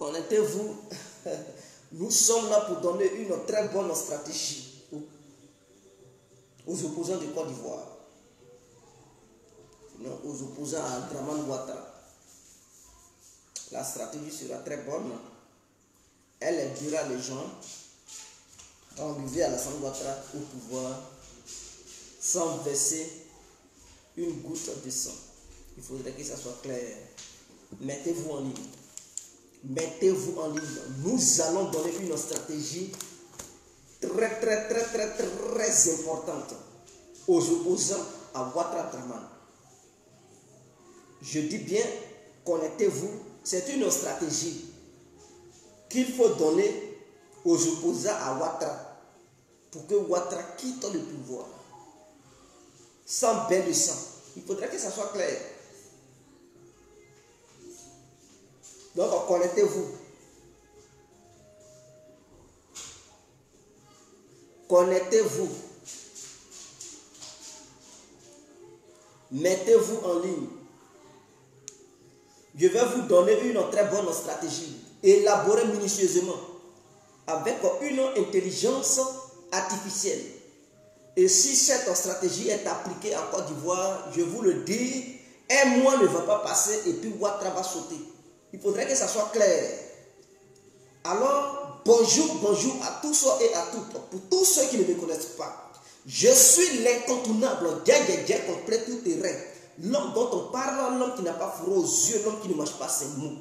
Connaissez-vous, nous sommes là pour donner une très bonne stratégie aux opposants de Côte d'Ivoire. Non, aux opposants à Dramane Ouattara. La stratégie sera très bonne. Elle aidera les gens à enlever Alassane Ouattara au pouvoir sans verser une goutte de sang. Il faudrait que ça soit clair. Mettez-vous en ligne. Mettez-vous en ligne. Nous allons donner une stratégie très importante aux opposants à Ouattara Dramane. Je dis bien, connectez-vous. C'est une stratégie qu'il faut donner aux opposants à Ouattara pour que Ouattara quitte le pouvoir. Sans bain de sang. Il faudrait que ça soit clair. Donc, connectez-vous. Connectez-vous. Mettez-vous en ligne. Je vais vous donner une très bonne stratégie, élaborée minutieusement, avec une intelligence artificielle. Et si cette stratégie est appliquée en Côte d'Ivoire, je vous le dis, un mois ne va pas passer et puis Ouattara va sauter. Il faudrait que ça soit clair. Alors, bonjour à tous et à toutes. Pour tous ceux qui ne me connaissent pas, je suis l'incontournable, complet tout terrain. L'homme dont on parle, l'homme qui n'a pas froid aux yeux, l'homme qui ne mange pas ses mots.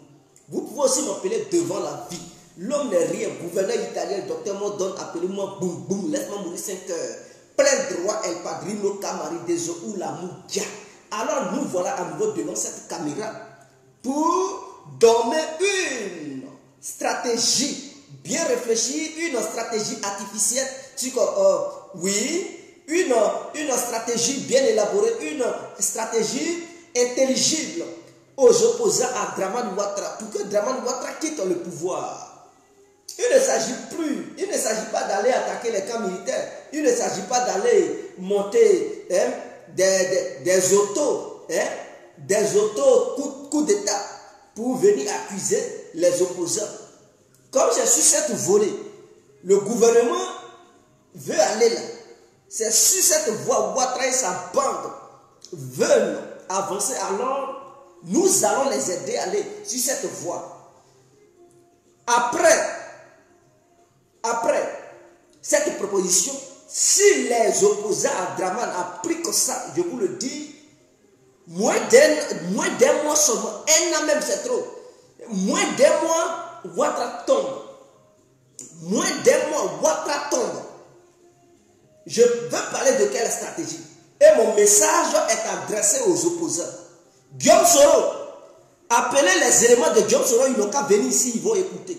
Vous pouvez aussi m'appeler devant la vie. L'homme n'est rien, gouverneur italien, docteur Modon, appelez-moi boum boum, laisse-moi mourir 5 heures. Plein droit, El Padrino, Camari, Deso ou la Moudia. Alors nous voilà à nouveau devant cette caméra pour donner une stratégie bien réfléchie, une stratégie artificielle, une stratégie bien élaborée, une stratégie intelligible aux opposants à Dramane Ouattara pour que Dramane Ouattara quitte le pouvoir. Il ne s'agit pas d'aller attaquer les camps militaires, il ne s'agit pas d'aller monter des autos coup d'État pour venir accuser les opposants. Comme j'ai su cette volée, le gouvernement veut aller là. C'est sur cette voie où Ouattara et sa bande veulent avancer. Alors, nous allons les aider à aller sur cette voie. Après cette proposition, si les opposants à Dramane appliquent ça, je vous le dis, moins d'un mois seulement, un an même c'est trop. Moins d'un mois, Ouattara tombe. Moins d'un mois, Ouattara tombe. Je veux parler de quelle stratégie. Et mon message est adressé aux opposants. Guillaume Soro, appelez les éléments de Guillaume Soro, ils n'ont qu'à venir ici, ils vont écouter.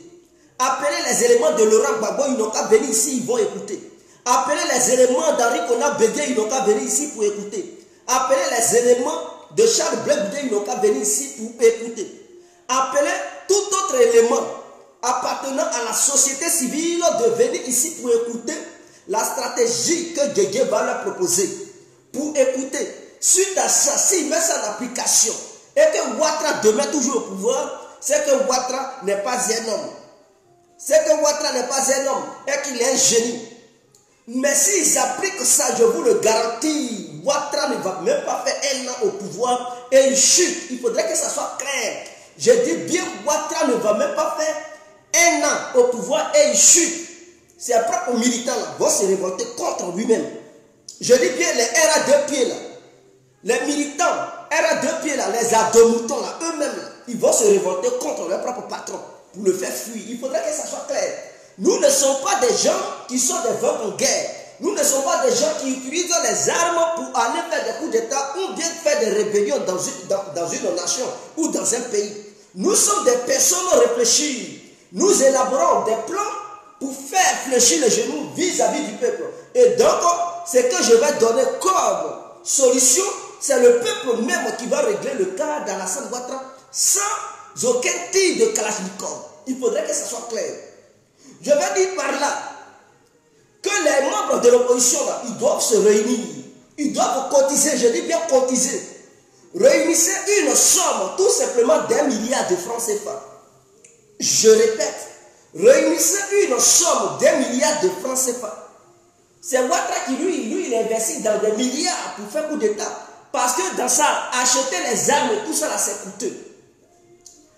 Appelez les éléments de Laurent Gbagbo, ils n'ont qu'à venir ici, ils vont écouter. Appelez les éléments d'Henri Konan Bédié, ils n'ont qu'à venir ici pour écouter. Appelez les éléments de Charles Blé Goudé, ils n'ont qu'à venir ici pour écouter. Appelez tout autre élément appartenant à la société civile de venir ici pour écouter la stratégie que Guégué va leur proposer. Pour écouter. Suite à ça, s'il met ça en application et que Ouattara demeure toujours au pouvoir, c'est que Ouattara n'est pas un homme. C'est que Ouattara n'est pas un homme et qu'il est un génie. Mais s'ils appliquent ça, je vous le garantis, Ouattara ne va même pas faire un an au pouvoir et il chute. Il faudrait que ça soit clair. Je dis bien, Ouattara ne va même pas faire un an au pouvoir et il chute. C'est après aux militants là, vont se révolter contre lui-même. Je dis bien les R à 2 pieds là. Les militants R à 2 pieds là, les adomoutons là, eux-mêmes là, ils vont se révolter contre leur propre patron pour le faire fuir. Il faudrait que ça soit clair. Nous ne sommes pas des gens qui sont des vents en guerre. Nous ne sommes pas des gens qui utilisent les armes pour aller faire des coups d'État ou bien faire des rébellions dans une nation ou dans un pays. Nous sommes des personnes réfléchies. Nous élaborons des plans pour faire fléchir les genoux vis-à-vis du peuple. Et donc, ce que je vais donner comme solution, c'est le peuple même qui va régler le cas d'Alassane Ouattara sans aucun tir de Kalachnikov. Il faudrait que ça soit clair. Je vais dire par là que les membres de l'opposition, ils doivent se réunir. Ils doivent cotiser, je dis bien cotiser. Réunissez une somme tout simplement d'1 milliard de francs CFA. Je répète, réunissez une somme d'1 milliard de francs CFA. C'est Ouattara qui, lui, il investit dans des milliards pour faire coup d'État. Parce que dans ça, acheter les armes, tout ça là, c'est coûteux.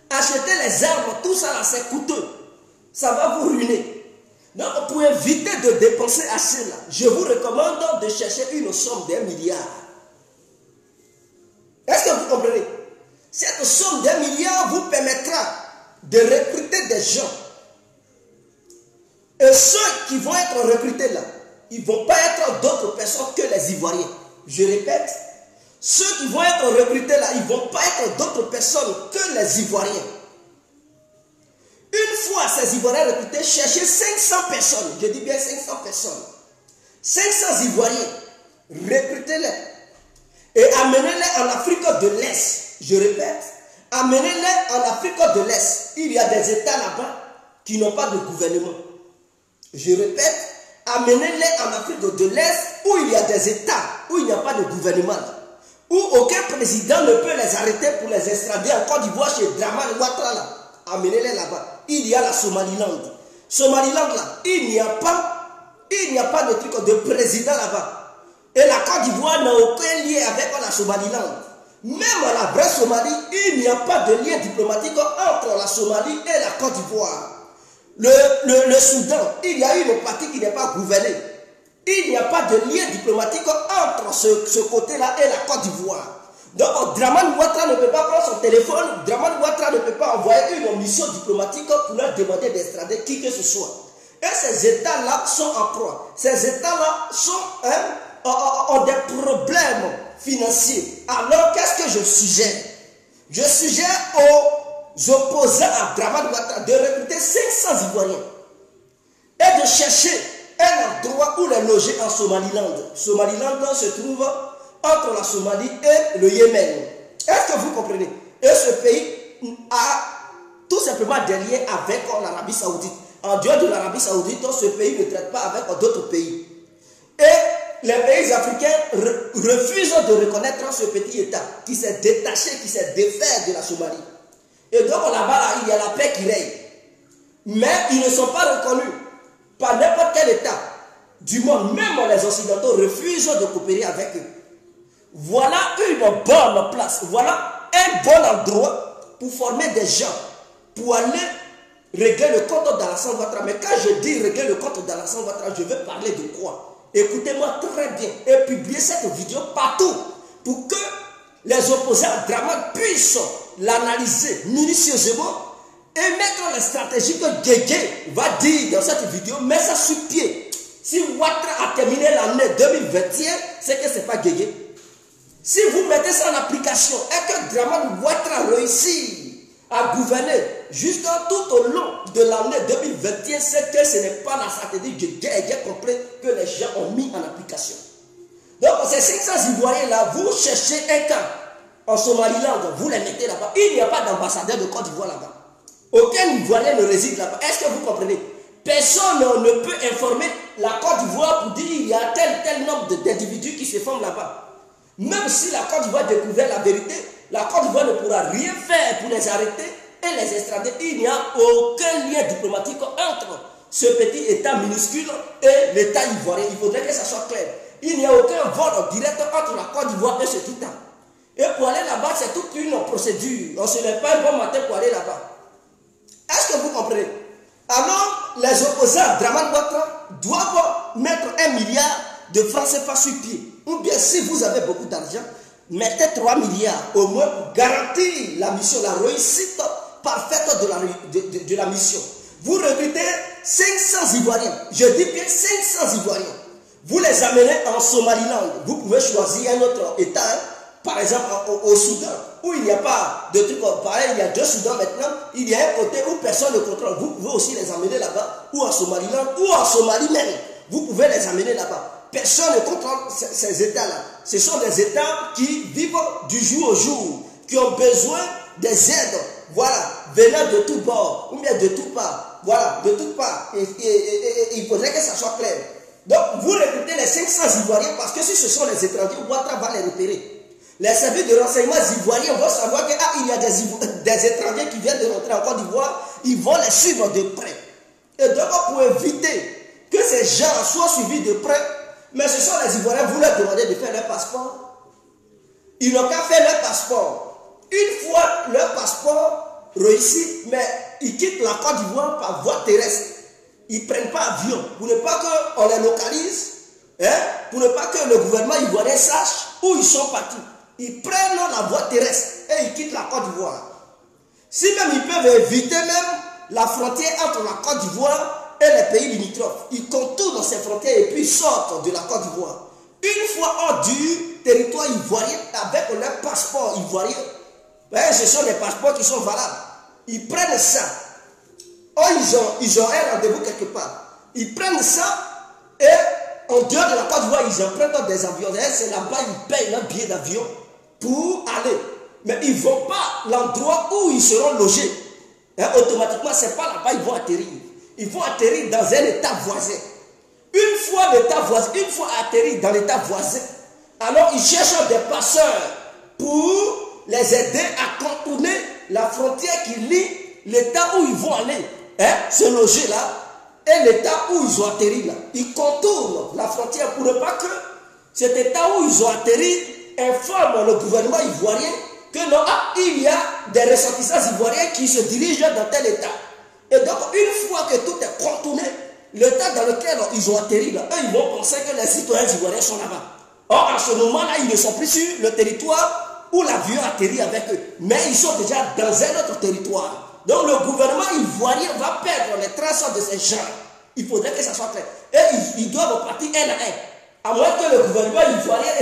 Acheter les armes, tout ça là, c'est coûteux. Ça va vous ruiner. Donc, pour éviter de dépenser assez là, je vous recommande de chercher une somme d'1 milliard. Est-ce que vous comprenez? Cette somme d'1 milliard vous permettra de recruter des gens. Et ceux qui vont être recrutés là, ils ne vont pas être d'autres personnes que les Ivoiriens. Je répète, ceux qui vont être recrutés là, ils ne vont pas être d'autres personnes que les Ivoiriens. Une fois ces Ivoiriens recrutés, cherchez 500 personnes, je dis bien 500 personnes. 500 Ivoiriens, recrutez-les et amenez-les en Afrique de l'Est. Je répète, amenez-les en Afrique de l'Est. Il y a des États là-bas qui n'ont pas de gouvernement. Je répète, amenez-les en Afrique de l'Est où il y a des États, où il n'y a pas de gouvernement, où aucun président ne peut les arrêter pour les extrader en Côte d'Ivoire chez Dramane Ouattara. Amenez-les là-bas. Il y a la Somaliland. Somaliland là, il n'y a pas de truc de président là-bas. Et la Côte d'Ivoire n'a aucun lien avec la Somaliland. Même la vraie Somalie, il n'y a pas de lien diplomatique entre la Somalie et la Côte d'Ivoire. Le Soudan, il y a une partie qui n'est pas gouvernée. Il n'y a pas de lien diplomatique entre ce côté-là et la Côte d'Ivoire. Donc, Dramane Ouattara ne peut pas prendre son téléphone, Dramane Ouattara ne peut pas envoyer une mission diplomatique pour leur demander d'extrader qui que ce soit. Et ces États-là sont en proie. Ces États-là ont des problèmes financiers. Alors, qu'est-ce que je suggère? Je suggère aux opposants à Dramane Ouattara de recruter 500 Ivoiriens et de chercher un endroit où les loger en Somaliland. Somaliland se trouve entre la Somalie et le Yémen. Est-ce que vous comprenez? Et ce pays a tout simplement des liens avec l'Arabie Saoudite. En dehors de l'Arabie Saoudite, ce pays ne traite pas avec d'autres pays. Et les pays africains refusent de reconnaître ce petit État qui s'est détaché, qui s'est défait de la Somalie. Et donc là-bas, il y a la paix qui règne. Mais ils ne sont pas reconnus par n'importe quel État du monde. Même les Occidentaux refusent de coopérer avec eux. Voilà une bonne place, voilà un bon endroit pour former des gens, pour aller régler le compte d'Alassane Ouattara. Mais quand je dis régler le compte d'Alassane Ouattara, je veux parler de quoi? Écoutez-moi très bien et publiez cette vidéo partout pour que les opposants à Dramane puissent l'analyser minutieusement et mettre les stratégies que Guégué va dire dans cette vidéo, met ça sur pied. Si Ouattara a terminé l'année 2021, c'est que ce n'est pas Guégué. Si vous mettez ça en application et que Dramane Ouattara réussit à gouverner juste tout au long de l'année 2021, c'est que ce n'est pas la stratégie de Guégué complet que les gens ont mis en application. Donc ces 500 Ivoiriens là, vous cherchez un camp en Somaliland, vous les mettez là-bas. Il n'y a pas d'ambassadeur de Côte d'Ivoire là-bas. Aucun Ivoirien ne réside là-bas. Est-ce que vous comprenez? Personne ne peut informer la Côte d'Ivoire pour dire qu'il y a tel nombre d'individus qui se forment là-bas. Même si la Côte d'Ivoire découvrait la vérité, la Côte d'Ivoire ne pourra rien faire pour les arrêter et les extrader. Il n'y a aucun lien diplomatique entre ce petit État minuscule et l'État ivoirien. Il faudrait que ça soit clair. Il n'y a aucun vol direct entre la Côte d'Ivoire et cet État. Et pour aller là-bas, c'est toute une procédure. On ne se lève pas un bon matin pour aller là-bas. Est-ce que vous comprenez? Alors, les opposants à Dramane Ouattara doivent mettre 1 milliard de francs CFA sur pied. Ou bien, si vous avez beaucoup d'argent, mettez 3 milliards au moins pour garantir la mission, la réussite parfaite de la mission. Vous recrutez 500 Ivoiriens. Je dis bien 500 Ivoiriens. Vous les amenez en Somaliland. Vous pouvez choisir un autre État, par exemple au Soudan, où il n'y a pas de trucs pareil. Il y a 2 Soudans maintenant. Il y a un côté où personne ne contrôle. Vous pouvez aussi les amener là-bas, ou en Somaliland, ou en Somalie même. Vous pouvez les amener là-bas. Personne ne contrôle ces États-là. Ce sont des États qui vivent du jour au jour, qui ont besoin des aides, voilà, venant de tous bords, ou bien de toutes parts, voilà, de toutes parts. Et il faudrait que ça soit clair. Donc, vous recrutez les 500 Ivoiriens parce que si ce sont les étrangers, Ouattara va les repérer. Les services de renseignement ivoiriens vont savoir qu'il y a des étrangers qui viennent de rentrer en Côte d'Ivoire, ils vont les suivre de près. Et donc, pour éviter que ces gens soient suivis de près, mais ce sont les Ivoiriens, vous leur demandez de faire leur passeport. Ils n'ont qu'à faire leur passeport. Une fois leur passeport réussi, mais ils quittent la Côte d'Ivoire par voie terrestre. Ils ne prennent pas avion. Pour ne pas qu'on les localise, pour ne pas que le gouvernement ivoirien sache où ils sont partis. Ils prennent la voie terrestre et ils quittent la Côte d'Ivoire. Si même ils peuvent éviter même la frontière entre la Côte d'Ivoire et les pays limitrophes, ils contournent ces frontières et puis ils sortent de la Côte d'Ivoire. Une fois hors du territoire ivoirien, avec leur passeport ivoirien, ce sont des passeports qui sont valables. Ils prennent ça. Oh, ils ont un rendez-vous quelque part. Ils prennent ça et en dehors de la Côte d'Ivoire, ils empruntent des avions. C'est là-bas, ils payent leur billet d'avion pour aller. Mais ils ne vont pas l'endroit où ils seront logés. Automatiquement, ce n'est pas là-bas qu'ils vont atterrir. Ils vont atterrir dans un état voisin. Une fois atterris dans l'état voisin, alors ils cherchent des passeurs pour les aider à contourner la frontière qui lie l'état où ils vont aller, se loger là, et l'état où ils ont atterri là. Ils contournent la frontière pour ne pas que cet état où ils ont atterri informe le gouvernement ivoirien que non, il y a des ressortissants ivoiriens qui se dirigent dans tel état. Et donc, une fois que tout est contourné, l'état dans lequel ils ont atterri là, eux, ils vont penser que les citoyens ivoiriens sont là-bas. Or, à ce moment-là, ils ne sont plus sur le territoire où l'avion atterrit avec eux. Mais ils sont déjà dans un autre territoire. Donc, le gouvernement ivoirien va perdre les traces de ces gens. Il faudrait que ça soit clair. Et ils doivent partir un à un. À moins que le gouvernement ivoirien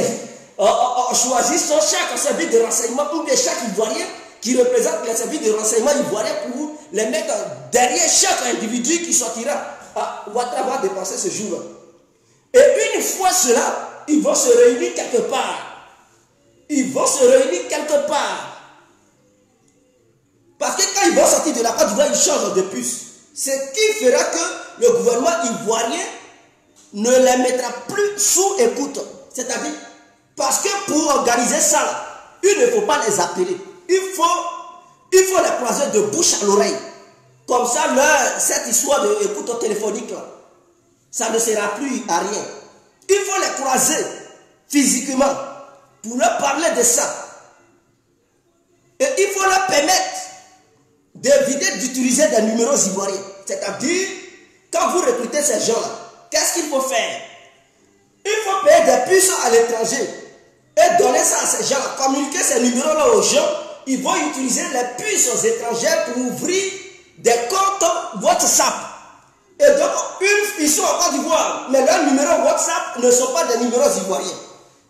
choisisse chaque service de renseignement ou bien chaque ivoirien qui représente les services de renseignement ivoiriens pour les mettre derrière chaque individu qui sortira. Ouattara va dépenser ce jour-là. Et une fois cela, ils vont se réunir quelque part. Parce que quand ils vont sortir de la Côte d'Ivoire, ils changent de puce. Ce qui fera que le gouvernement ivoirien ne les mettra plus sous écoute. C'est-à-dire, parce que pour organiser ça, il ne faut pas les appeler. Il faut les croiser de bouche à l'oreille. Comme ça, cette histoire d'écoute téléphonique, là, ça ne sera plus à rien. Il faut les croiser physiquement pour leur parler de ça. Et il faut leur permettre d'éviter d'utiliser des numéros ivoiriens. C'est-à-dire, quand vous recrutez ces gens-là, qu'est-ce qu'il faut faire? Il faut payer des puces à l'étranger et donner ça à ces gens-là, communiquer ces numéros-là aux gens. Ils vont utiliser les puces étrangères pour ouvrir des comptes WhatsApp. Et donc, ils sont en Côte d'Ivoire, mais leurs numéros WhatsApp ne sont pas des numéros ivoiriens.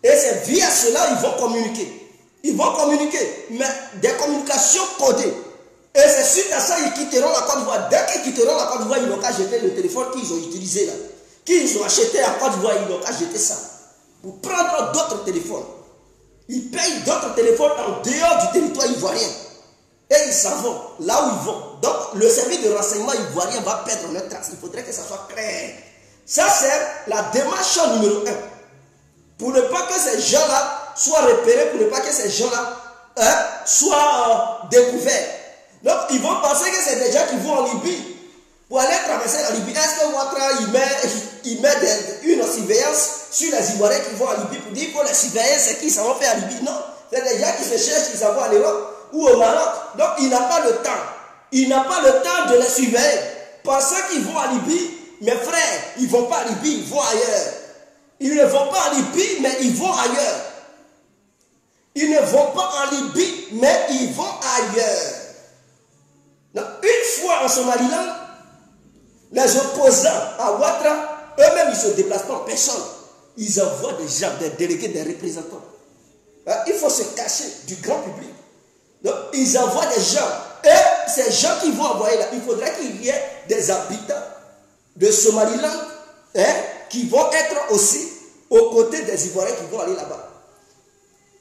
Et c'est via cela qu'ils vont communiquer. Ils vont communiquer, mais des communications codées. Et c'est suite à ça qu'ils quitteront la Côte d'Ivoire. Dès qu'ils quitteront la Côte d'Ivoire, ils n'ont qu'à jeter le téléphone qu'ils ont utilisé là. Qu'ils ont acheté en Côte d'Ivoire, ils n'ont qu'à jeter ça. Pour prendre d'autres téléphones. Ils payent d'autres téléphones en dehors du territoire ivoirien. Et ils s'en vont là où ils vont. Donc, le service de renseignement ivoirien va perdre leur trace. Il faudrait que ça soit clair. Ça, c'est la démarche numéro 1. Pour ne pas que ces gens-là soient repérés, pour ne pas que ces gens-là soient découverts. Donc, ils vont penser que c'est des gens qui vont en Libye. Pour aller traverser la Libye, est-ce que Ouattara il met une surveillance sur les Ivoiriens qui vont en Libye pour dire que les surveillants, c'est qui s'en vont faire en Libye? Non, c'est des gens qui se cherchent, qui s'en vont en Europe ou au Maroc. Donc, il n'a pas le temps. Il n'a pas le temps de les surveiller. Pensant qu'ils vont en Libye, mes frères, ils ne vont pas en Libye, ils vont ailleurs. Ils ne vont pas en Libye, mais ils vont ailleurs. Ils ne vont pas en Libye, mais ils vont ailleurs. Donc, une fois en Somaliland, les opposants à Ouattara, eux-mêmes, ils ne se déplacent pas en personne. Ils envoient des gens, des délégués, des représentants. Il faut se cacher du grand public. Donc, ils envoient des gens. Et ces gens qui vont envoyer là, il faudrait qu'il y ait des habitants de Somaliland qui vont être aussi aux côtés des Ivoiriens qui vont aller là-bas.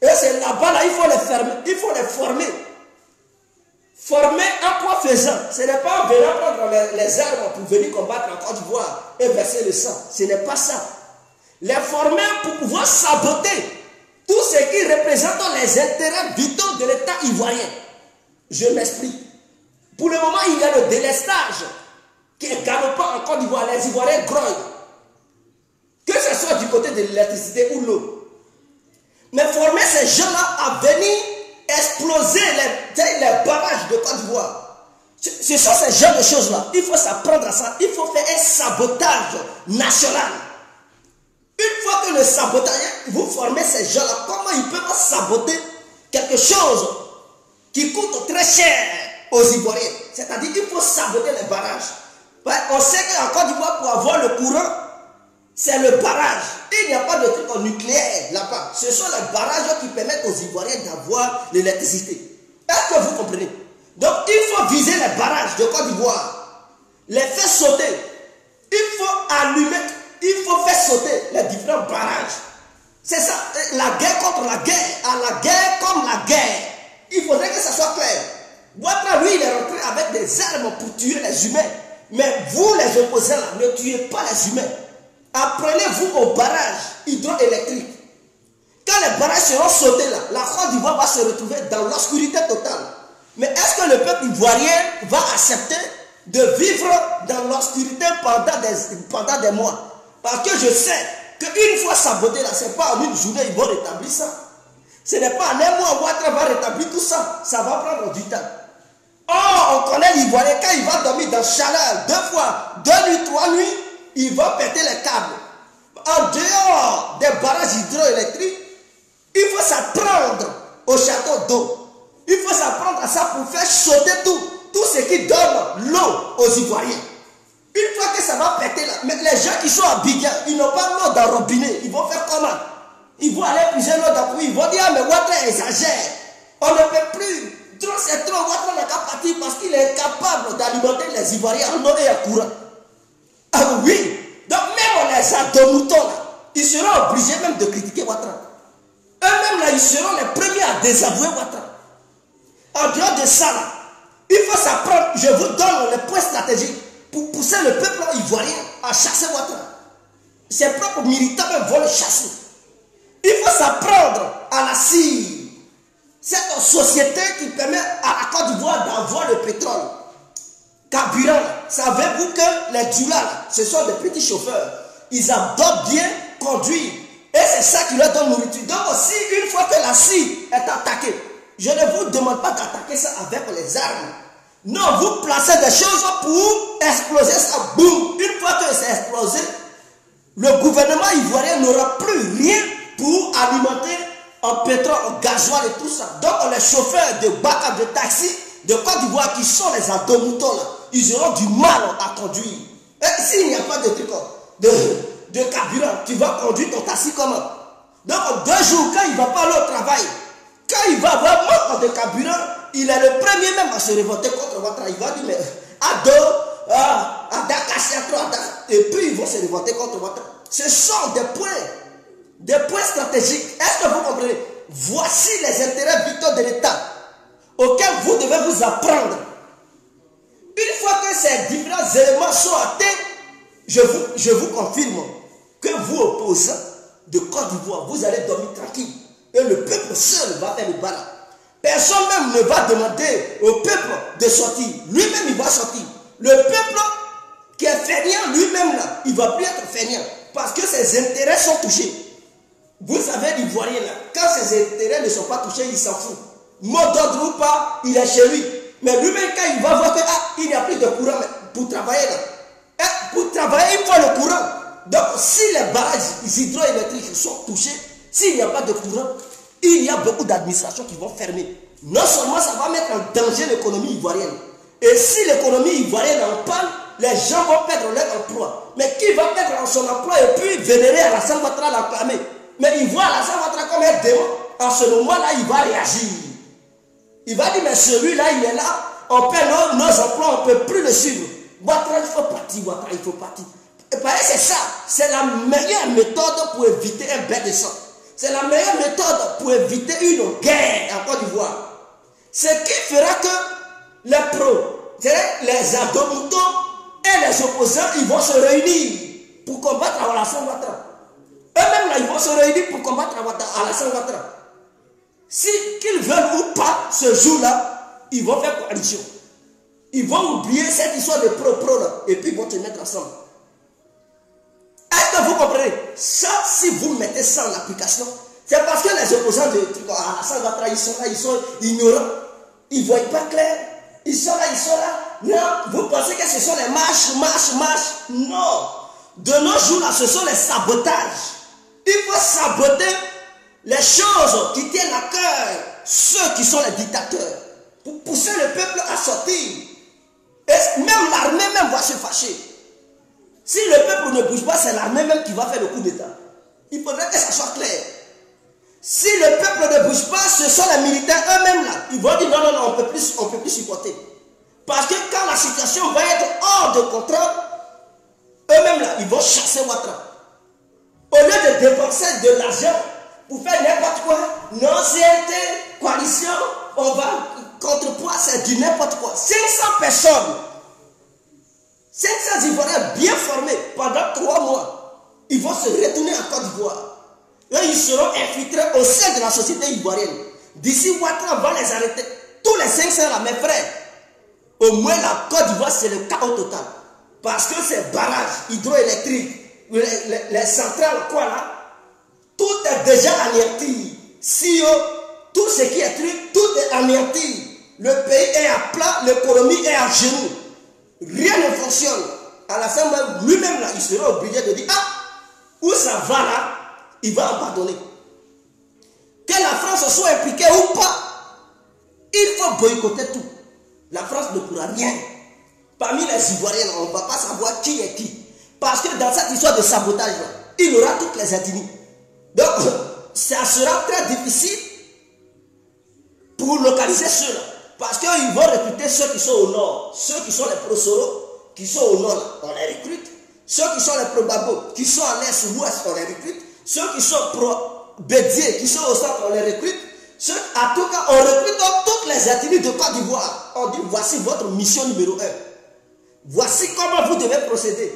Et c'est là-bas, là, il faut les fermer, il faut les former. Former en quoi faisant? Ce n'est pas en venant prendre les armes pour venir combattre en Côte d'Ivoire et verser le sang. Ce n'est pas ça. Les former pour pouvoir saboter Tout ce qui représente les intérêts vitaux de l'État ivoirien. Je m'explique. Pour le moment, il y a le délestage qui est galopant en Côte d'Ivoire. Les Ivoiriens grognent. Que ce soit du côté de l'électricité ou l'eau. Mais former ces gens-là à venir exploser les barrages de Côte d'Ivoire. Ce sont ces genres de choses-là. Il faut s'apprendre à ça. Il faut faire un sabotage national. Une fois que le sabotage, vous formez ces gens-là, comment ils peuvent saboter quelque chose qui coûte très cher aux Ivoiriens? C'est-à-dire qu'il faut saboter les barrages. On sait qu'en Côte d'Ivoire, pour avoir le courant, c'est le barrage. Il n'y a pas de truc nucléaire là-bas. Ce sont les barrages qui permettent aux Ivoiriens d'avoir l'électricité. Est-ce que vous comprenez? Donc il faut viser les barrages de Côte d'Ivoire, les faire sauter. Il faut allumer, il faut faire sauter les différents barrages. C'est ça, la guerre contre la guerre, à la guerre comme la guerre. Il faudrait que ça soit clair. Ouattara, lui, il est rentré avec des armes pour tuer les humains. Mais vous, les opposants, là, ne tuez pas les humains. Apprenez-vous aux barrages hydroélectriques. Quand les barrages seront sautés là, la Côte d'Ivoire va se retrouver dans l'obscurité totale. Mais est-ce que le peuple ivoirien va accepter de vivre dans l'obscurité pendant des mois? Parce que je sais qu'une fois saboté là, ce n'est pas en une journée ils vont rétablir ça. Ce n'est pas en un mois Ouattara va rétablir tout ça. Ça va prendre du temps. Oh, on connaît l'Ivoirien, quand il va dormir dans chaleur, 2 fois, 2 nuits, 3 nuits, il va péter les câbles. En dehors des barrages hydroélectriques, il faut s'apprendre au château d'eau. Il faut s'apprendre à ça pour faire sauter tout ce qui donne l'eau aux Ivoiriens. Une fois que ça va péter là, mais les gens qui sont à Bidjan, ils n'ont pas l'eau dans le robinet. Ils vont faire comment? Ils vont aller puiser l'eau dans le puits. Ils vont dire, ah, mais Ouattara exagère. On ne peut plus. Trop c'est trop. Ouattara n'est qu'à partir parce qu'il est incapable d'alimenter les Ivoiriens en eau et en courant. Ah oui. Donc même les adomoutons là, ils seront obligés même de critiquer Ouattara. Eux-mêmes là, ils seront les premiers à désavouer Ouattara. En dehors de ça là, il faut s'apprendre, je vous donne les points stratégiques pour pousser le peuple ivoirien à chasser Ouattara. Ses propres militants même vont le chasser. Il faut s'apprendre à la CIR. Cette société qui permet à la Côte d'Ivoire d'avoir le pétrole. Carburant, savez-vous que les doulas, ce sont des petits chauffeurs. Ils adorent bien conduire. Et c'est ça qui leur donne nourriture. Donc aussi, une fois que la CIR est attaquée, je ne vous demande pas d'attaquer ça avec les armes. Non, vous placez des choses pour exploser ça. Boum. Une fois que c'est explosé, le gouvernement ivoirien n'aura plus rien pour alimenter en pétrole, en gasoil et tout ça. Donc les chauffeurs de bacs, de taxis de Côte d'Ivoire qui sont les adomoutons là, ils auront du mal à conduire. Et s'il n'y a pas de truc de carburant, tu vas conduire ton taxi comment? Donc 2 jours, quand il ne va pas aller au travail, quand il va avoir manque de carburant, il est le premier même à se révolter contre Ouattara. Il va dire, mais et puis ils vont se révolter contre Ouattara. Ce sont des points stratégiques. Est-ce que vous comprenez? Voici les intérêts vitaux de l'État auxquels vous devez vous apprendre. Une fois que ces différents éléments sont atteints, je vous confirme que vous, opposants de Côte d'Ivoire, vous allez dormir tranquille. Et le peuple seul va faire le balai. Personne même ne va demander au peuple de sortir. Lui-même, il va sortir. Le peuple qui est fainéant, lui-même, là, il ne va plus être fainéant. Parce que ses intérêts sont touchés. Vous savez, l'Ivoirien, là, quand ses intérêts ne sont pas touchés, il s'en fout. Mot d'ordre ou pas, il est chez lui. Mais lui-même, quand il va voir que, il n'y a plus de courant pour travailler là. Pour travailler, il faut le courant. Donc, si les barrages hydroélectriques sont touchés, s'il n'y a pas de courant, il y a beaucoup d'administrations qui vont fermer. Non seulement ça va mettre en danger l'économie ivoirienne. Et si l'économie ivoirienne en panne, les gens vont perdre leur emploi. Mais qui va perdre son emploi et puis vénérer Alassane Ouattara l'acclamer? Mais il voit Alassane Ouattara comme un démon. En ce moment-là, il va réagir. Il va dire, mais celui-là, il est là. On perd nos emplois, on ne peut plus le suivre. Ouattara, il faut partir. Ouattara, il faut partir. Et c'est ça. C'est la meilleure méthode pour éviter un bain de sang. C'est la meilleure méthode pour éviter une guerre en Côte d'Ivoire. Ce qui fera que les pros, les adomoutons et les opposants, ils vont se réunir pour combattre Alassane Ouattara. Eux-mêmes là, ils vont se réunir pour combattre Alassane Ouattara. Si qu'ils veulent ou pas, ce jour-là, ils vont faire coalition. Ils vont oublier cette histoire de pro-pro là, et puis ils vont te mettre ensemble. Est-ce que vous comprenez? Ça, si vous mettez ça en application, c'est parce que les opposants de Alassane Ouattara, ils sont là, ils sont ignorants. Ils ne voient pas clair. Ils sont là, ils sont là. Non, vous pensez que ce sont les marches. Non. De nos jours là, ce sont les sabotages. Il faut saboter les choses qui tiennent à cœur ceux qui sont les dictateurs. Pour pousser le peuple à sortir. Et même l'armée même va se fâcher. Si le peuple ne bouge pas, c'est l'armée même qui va faire le coup d'État. Il faudrait que ça soit clair. Si le peuple ne bouge pas, ce sont les militaires eux-mêmes là. Ils vont dire non, on ne peut plus supporter. Parce que quand la situation va être hors de contrôle, eux-mêmes là, ils vont chasser Ouattara. Au lieu de dépenser de l'argent pour faire n'importe quoi, non, c'est coalition, on va contrepoids, c'est du n'importe quoi. 500 personnes, 500 Ivoiriens bien formés pendant 3 mois, ils vont se retourner en Côte d'Ivoire. Eux, ils seront infiltrés au sein de la société ivoirienne. D'ici, Ouattara va les arrêter. Tous les 500 là, mes frères, au moins la Côte d'Ivoire, c'est le chaos total. Parce que ces barrages hydroélectriques, les centrales, quoi là, tout est déjà anéanti. Si tout ce qui est truc, tout est anéanti. Le pays est à plat, l'économie est à genoux. Rien ne fonctionne. À la fin, lui-même là, il sera obligé de dire, ah, où ça va là, il va abandonner. Que la France soit impliquée ou pas, il faut boycotter tout. La France ne pourra rien. Parmi les Ivoiriens, on ne va pas savoir qui est qui. Parce que dans cette histoire de sabotage, il aura toutes les ethnies. Donc, ça sera très difficile pour localiser ceux-là. Parce qu'ils vont recruter ceux qui sont au nord. Ceux qui sont les pro-Soro, qui sont au nord, on les recrute. Ceux qui sont les pro-Babo, qui sont à l'est ou l'ouest, on les recrute. Ceux qui sont pro-Bédier, qui sont au centre, on les recrute. En tout cas, on recrute toutes les ethnies de Côte d'Ivoire. On dit, voici votre mission numéro 1. Voici comment vous devez procéder.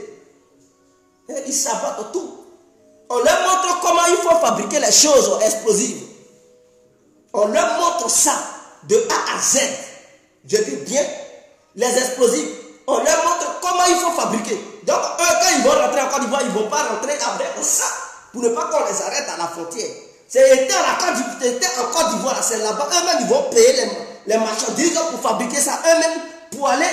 Et ils sabotent tout. On leur montre comment il faut fabriquer les choses explosives. On leur montre ça de A à Z. Je dis bien, les explosifs. On leur montre comment il faut fabriquer. Donc, eux, quand ils vont rentrer en Côte d'Ivoire, ils ne vont pas rentrer avec ça pour ne pas qu'on les arrête à la frontière. C'était en Côte d'Ivoire, c'est là-bas. Eux-mêmes, ils vont payer les marchandises pour fabriquer ça eux-mêmes, pour aller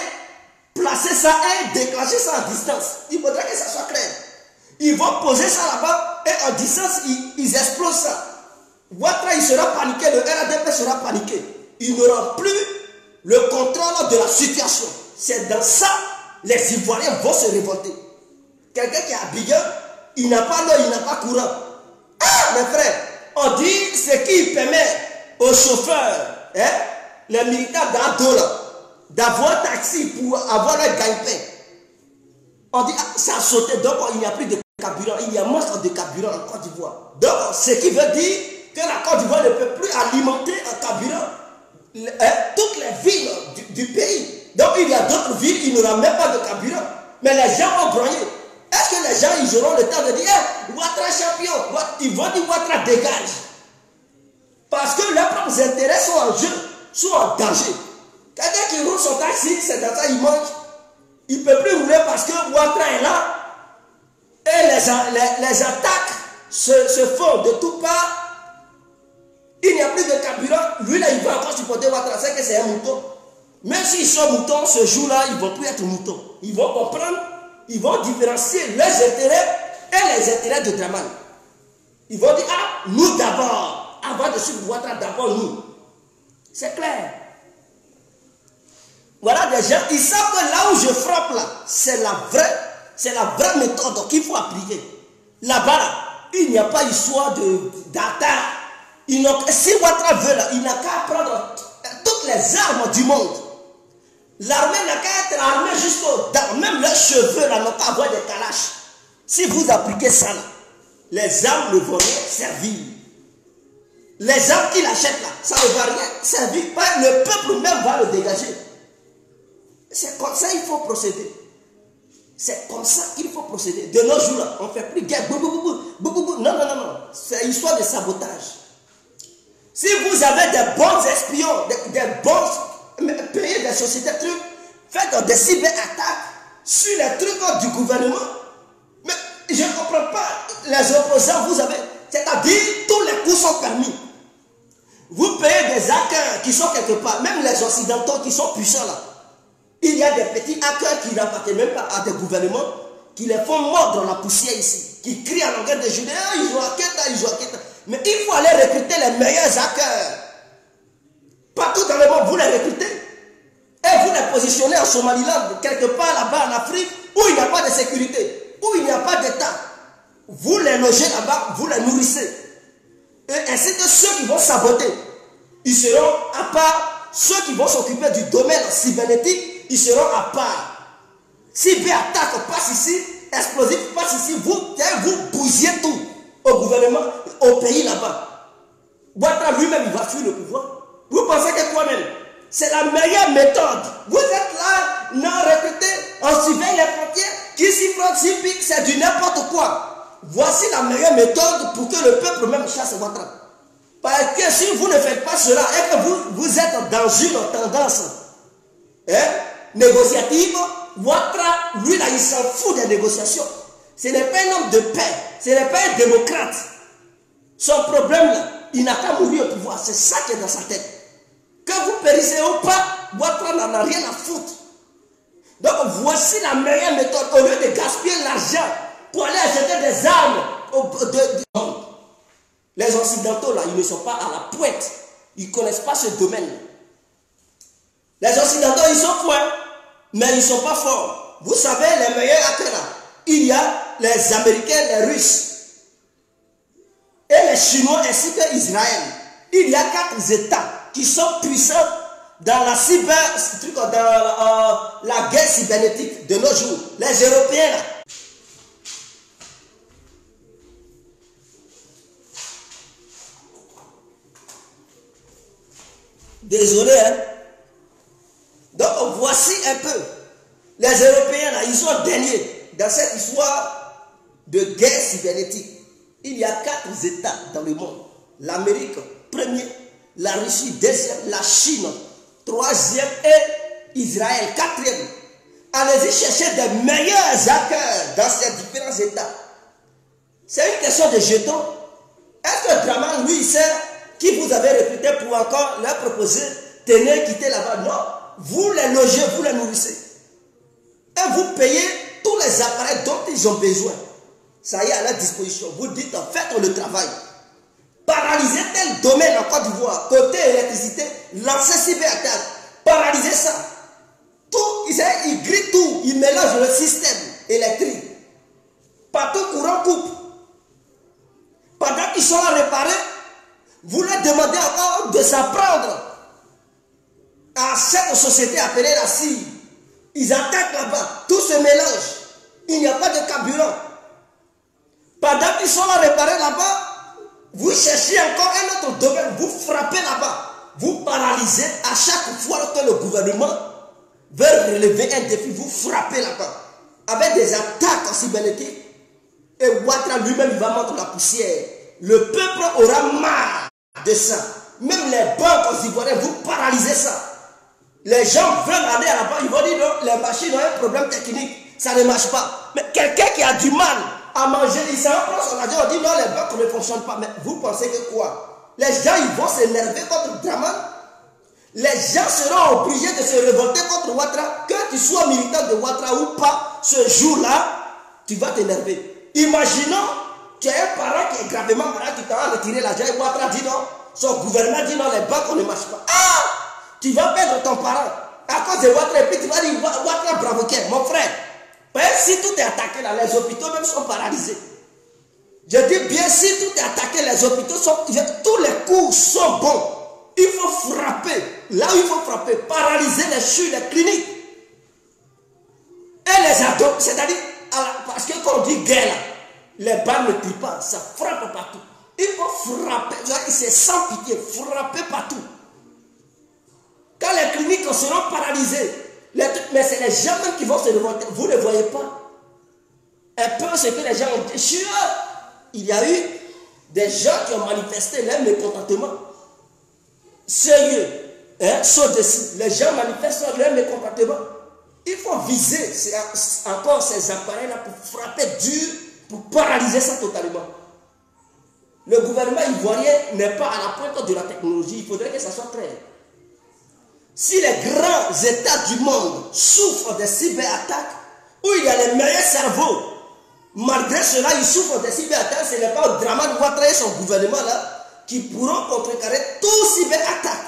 placer ça et déclencher ça à distance. Il faudrait que ça soit clair. Ils vont poser ça là-bas et en distance, ils explosent ça. Ouattara, il sera paniqué, le RADP sera paniqué. Ils n'auront plus le contrôle de la situation. C'est dans ça, les Ivoiriens vont se révolter. Quelqu'un qui est habillé, il n'a pas l'eau, il n'a pas courant. Ah, mes frères, on dit ce qui permet aux chauffeurs, les militaires d'Ado, d'avoir un taxi pour avoir leur gagne-pain. On dit, ah, ça a sauté, donc il n'y a plus de carburant, il y a moins de carburant en Côte d'Ivoire. Donc, ce qui veut dire que la Côte d'Ivoire ne peut plus alimenter en carburant toutes les villes du pays. Donc, il y a d'autres villes, il n'y aura même pas de carburant. Mais les gens vont grogner. Est-ce que les gens, ils auront le temps de dire, hey, Ouattara champion, ils vont dire Ouattara dégage. Parce que leurs propres intérêts sont en jeu, sont en danger. Quelqu'un qui roule son taxi, c'est dans ça, il mange. Il ne peut plus rouler parce que Ouattara est là. Et les attaques se font de toutes parts. Il n'y a plus de carburant. Lui, là, il va encore supporter Ouattara. C'est que c'est un mouton. Même s'ils sont moutons, ce jour-là, ils ne vont plus être moutons. Ils vont comprendre, ils vont différencier leurs intérêts et les intérêts de Dramane. Ils vont dire, ah, nous d'abord, avant de suivre Ouattara, d'abord nous. C'est clair. Voilà des gens, ils savent que là où je frappe là, c'est la vraie méthode qu'il faut appliquer. Là-bas, là, il n'y a pas histoire d'attaque. Si Ouattara veut là, il n'a qu'à prendre toutes les armes du monde. L'armée n'a qu'à être armée jusqu'aux dents. Même leurs cheveux là n'ont pas à avoir des calaches. Si vous appliquez ça là, les armes ne vont rien servir. Les armes qu'il achète là, ça ne va rien servir. Le peuple même va le dégager. C'est comme ça qu'il faut procéder. C'est comme ça qu'il faut procéder. De nos jours, là, on ne fait plus guerre. Non, non, non, non. C'est une histoire de sabotage. Si vous avez des bons espions, des bons pays, des sociétés, trucs, faites des cyberattaques sur les trucs du gouvernement. Mais je ne comprends pas. Les opposants, vous avez, c'est-à-dire tous les coups sont permis. Vous payez des hackers qui sont quelque part, même les occidentaux qui sont puissants là. Il y a des petits hackers qui n'appartiennent même pas à des gouvernements, qui les font mordre la poussière ici, qui crient en longueur de journée, ah, ils ont hacké, ils ont hacké. Mais il faut aller recruter les meilleurs hackers. Partout dans le monde, vous les recrutez. Et vous les positionnez en Somaliland, quelque part là-bas en Afrique, où il n'y a pas de sécurité, où il n'y a pas d'État. Vous les logez là-bas, vous les nourrissez. Et ainsi que ceux qui vont saboter, ils seront à part. Ceux qui vont s'occuper du domaine cybernétique, ils seront à part. Cyberattaque passe ici, explosif passe ici, vous bousillez tout au gouvernement, au pays là-bas. Ouattara lui-même, il va fuir le pouvoir. Vous pensez que quoi-même? C'est la meilleure méthode. Vous êtes là, non recruté, on surveille les frontières, qui s'y frotte, s'y pique, c'est du n'importe quoi. Voici la meilleure méthode pour que le peuple même chasse Ouattara. Parce que si vous ne faites pas cela et que vous êtes dans une tendance négociative, Ouattara, lui là, il s'en fout des négociations. Ce n'est pas un homme de paix, ce n'est pas un démocrate. Son problème là, il n'a qu'à mourir au pouvoir, c'est ça qui est dans sa tête. Que vous périssez ou pas, Ouattara n'en a rien à foutre. Donc voici la meilleure méthode, au lieu de gaspiller l'argent pour aller acheter des armes les Occidentaux, là, ils ne sont pas à la pointe. Ils ne connaissent pas ce domaine. Les Occidentaux, ils sont forts, mais ils ne sont pas forts. Vous savez, les meilleurs hackers, là, il y a les Américains, les Russes, et les Chinois, ainsi que Israël. Il y a 4 États qui sont puissants dans la la guerre cybernétique de nos jours. Les Européens, là. Désolé, hein. Donc, voici un peu. Les Européens, là, ils sont derniers dans cette histoire de guerre cybernétique. Il y a 4 États dans le monde. L'Amérique, premier. La Russie, deuxième. La Chine, troisième. Et Israël, quatrième. Allez-y chercher des meilleurs hackers dans ces différents États. C'est une question de jetons. Est-ce que Draman, lui, il sait qui vous avez recruté pour encore leur proposer, tenez, quittez là-bas? Non, vous les logez, vous les nourrissez. Et vous payez tous les appareils dont ils ont besoin. Ça y est à leur disposition. Vous dites, faites le travail. Paralysez tel domaine en Côte d'Ivoire, côté électricité, lancez cyberattaque, paralysez ça. Tout, ils grillent tout, ils mélangent le système électrique. Partout courant coupe. Pendant qu'ils sont à réparer, vous leur demandez encore de s'apprendre à cette société appelée la CIE. Ils attaquent là-bas, tout se mélange. Il n'y a pas de carburant. Pendant qu'ils sont là réparés là-bas, vous cherchez encore un autre domaine, vous frappez là-bas. Vous paralysez à chaque fois que le gouvernement veut relever un défi, vous frappez là-bas. Avec des attaques en cybernétique. Et Ouattara lui-même, il va mettre la poussière. Le peuple aura marre de ça. Même les banques ivoiriennes, vous paralysez ça. Les gens veulent aller là-bas, ils vont dire non, les machines ont un problème technique, ça ne marche pas. Mais quelqu'un qui a du mal à manger, il s'en prend son argent, on dit non, les banques ne fonctionnent pas. Mais vous pensez que quoi? Les gens, ils vont s'énerver contre Draman. Les gens seront obligés de se révolter contre Ouattara. Que tu sois militant de Ouattara ou pas, ce jour-là, tu vas t'énerver. Imaginons, tu as un parent qui est gravement malade, qui t'a retiré l'argent et Ouattara dit non, son gouvernement dit non, les banques ne marchent pas. Ah! Tu vas perdre ton parent à cause de Ouattara et puis tu vas dire Ouattara bravo, mon frère. Si tout est attaqué là, les hôpitaux même sont paralysés. Je dis bien, si tout est attaqué, les hôpitaux sont, tous les coups sont bons. Il faut frapper, là où il faut frapper, paralyser les CHU, les cliniques. Et les adopter, c'est-à-dire, parce que quand on dit guerre là, les balles ne crient pas, ça frappe partout. Il faut frapper, c'est sans pitié, frapper partout. Quand les cliniques seront paralysées, mais c'est les gens même qui vont se révolter. Vous ne voyez pas. un peu ce que les gens ont dit. Il y a eu des gens qui ont manifesté leur mécontentement. Sérieux. Les gens manifestent leur mécontentement. Il faut viser encore ces appareils-là pour frapper dur, pour paralyser ça totalement. Le gouvernement ivoirien n'est pas à la pointe de la technologie. Il faudrait que ça soit clair. Si les grands États du monde souffrent des cyberattaques, où il y a les meilleurs cerveaux, malgré cela, ils souffrent des cyberattaques, ce n'est pas Dramane Ouattara et son gouvernement là qui pourront contrecarrer toute cyberattaque.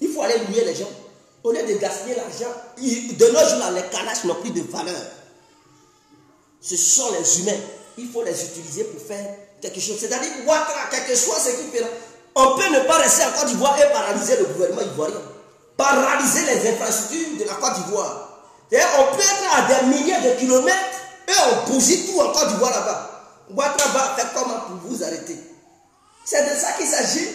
Il faut aller louer les gens. Au lieu de gaspiller l'argent, de nos jours, les canaches n'ont plus de valeur. Ce sont les humains. Il faut les utiliser pour faire quelque chose. C'est-à-dire, Ouattara, quel que soit ce qu'il fait, on peut ne pas rester en Côte d'Ivoire et paralyser le gouvernement ivoirien. Paralyser les infrastructures de la Côte d'Ivoire. On peut être à des milliers de kilomètres et on bousille tout en Côte d'Ivoire là-bas. Ouattara va faire comment pour vous arrêter? C'est de ça qu'il s'agit.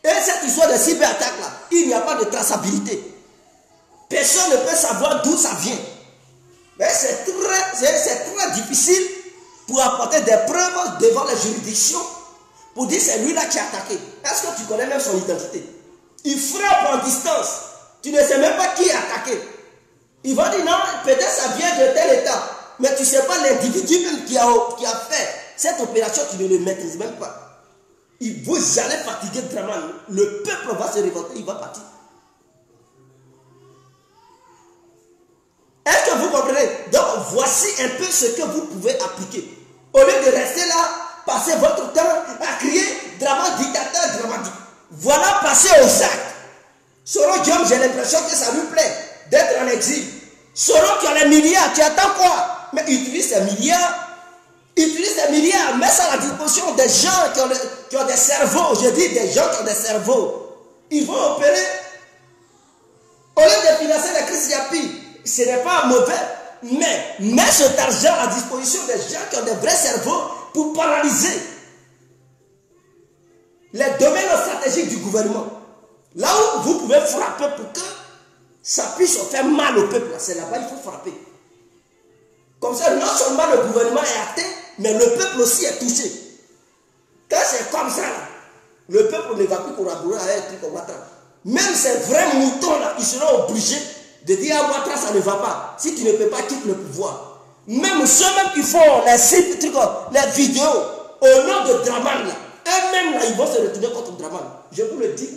Et cette histoire de cyberattaque là, il n'y a pas de traçabilité. Personne ne peut savoir d'où ça vient. Mais c'est très difficile pour apporter des preuves devant les juridictions pour dire c'est lui là qui a attaqué. Est-ce que tu connais même son identité? Il frappe en distance. Tu ne sais même pas qui a attaqué. Il va dire non, peut-être ça vient de tel état. Mais tu ne sais pas l'individu même qui a fait cette opération, tu ne le maîtrises même pas. Vous allez fatiguer Dramane. Le peuple va se révolter, il va partir. Est-ce que vous comprenez? Donc voici un peu ce que vous pouvez appliquer. Au lieu de rester là, passer votre temps à crier Dramane dictateur, Dramane dictateur. Voilà, passer aux actes. Soro Diom, j'ai l'impression que ça lui plaît d'être en exil. Soro qui a les milliards, tu attends quoi? Mais utilise ces milliards. Utilise ces milliards, mets ça à la disposition des gens qui ont des cerveaux. Je dis des gens qui ont des cerveaux. Ils vont opérer. Au lieu de financer la crise Yapi, ce n'est pas mauvais, mais mets cet argent à disposition des gens qui ont des vrais cerveaux pour paralyser les domaines stratégiques du gouvernement. Là où vous pouvez frapper pour que ça puisse faire mal au peuple, c'est là-bas il faut frapper. Comme ça, non seulement le gouvernement est atteint, mais le peuple aussi est touché. Quand c'est comme ça, le peuple ne va plus collaborer avec un truc comme Ouattara. Même ces vrais moutons-là, ils seront obligés de dire à Ouattara, ça ne va pas. Si tu ne peux pas, quitte le pouvoir. Même ceux-mêmes qui font les vidéos au nom de Dramane, eux-mêmes, là, ils vont se retourner contre Dramane. Je vous le dis.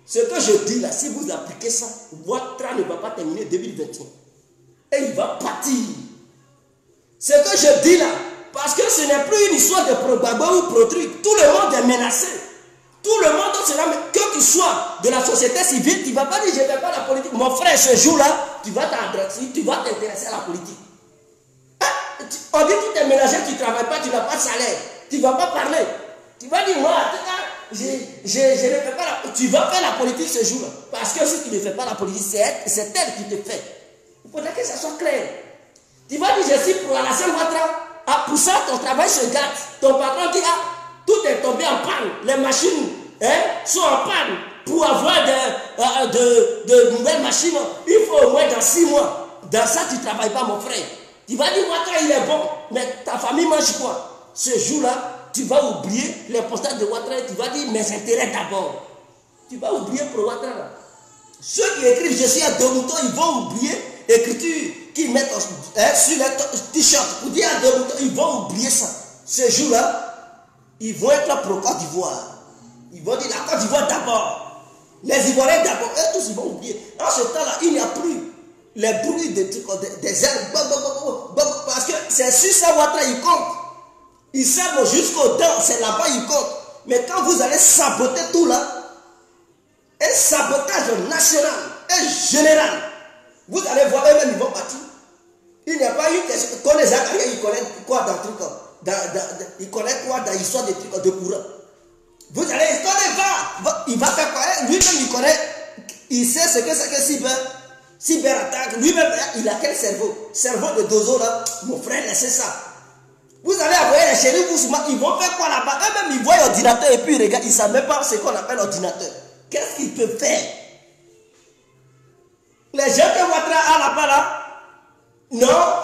Ce que je dis là, si vous appliquez ça, Ouattara ne va pas terminer 2021. Et il va partir. Ce que je dis là, parce que ce n'est plus une histoire de pro-Gbagbo ou pro-truc. Tout le monde est menacé. Tout le monde sera, que tu sois de la société civile, tu ne vas pas dire je ne fais pas la politique. Mon frère, ce jour-là, tu vas t'intéresser à la politique. Hein? On dit que tu es ménager, tu ne travailles pas, tu n'as pas de salaire. Tu ne vas pas parler. Tu vas dire, moi, je ne fais pas la politique. Tu vas faire la politique ce jour-là. Parce que si tu ne fais pas la politique, c'est elle qui te fait. Il faudrait que ça soit clair. Tu vas dire, je suis pour Alassane Ouattara. Ah, pour ça, ton travail se gâte. Ton patron dit, ah, tout est tombé en panne. Les machines sont en panne. Pour avoir de nouvelles machines, il faut au moins dans 6 mois. Dans ça, tu ne travailles pas, mon frère. Tu vas dire, Ouattara, il est bon. Mais ta famille mange quoi? Ce jour-là, tu vas oublier l'importance de Ouattara. Tu vas dire, mes intérêts d'abord. Tu vas oublier pour Ouattara. Ceux qui écrivent, je suis à Domoto, ils vont oublier l'écriture qu'ils mettent sur les t-shirts pour dire à Domoto, ils vont oublier ça. Ce jour-là, ils vont être là pour la Côte d'Ivoire. Ils vont dire la Côte d'Ivoire d'abord. Les Ivoiriens d'abord. Eux tous, ils vont oublier. En ce temps-là, il n'y a plus les bruits des ailes. Parce que c'est sur ça, Ouattara, il compte. Ils servent jusqu'aux dents. C'est là-bas, il compte. Mais quand vous allez saboter tout là, un sabotage national et général, vous allez voir eux-mêmes, ils vont partir. Il n'y a pas eu question. Quand les Acariens, ils connaissent quoi dans le truc, ils connaissent quoi dans l'histoire des trucs de courant. Vous allez, il va faire quoi? Lui-même, il connaît, il sait ce que c'est que cyberattaque. Lui-même, il a quel cerveau? Cerveau de Dozo là, mon frère, laissez ça. Vous allez envoyer les chéris, ils vont faire quoi là-bas? Eux-mêmes, ils voient l'ordinateur et puis ils regardent, ils ne savent même pas ce qu'on appelle ordinateur. Qu'est-ce qu'ils peuvent faire? Les gens que Ouattara a là-bas là, Non,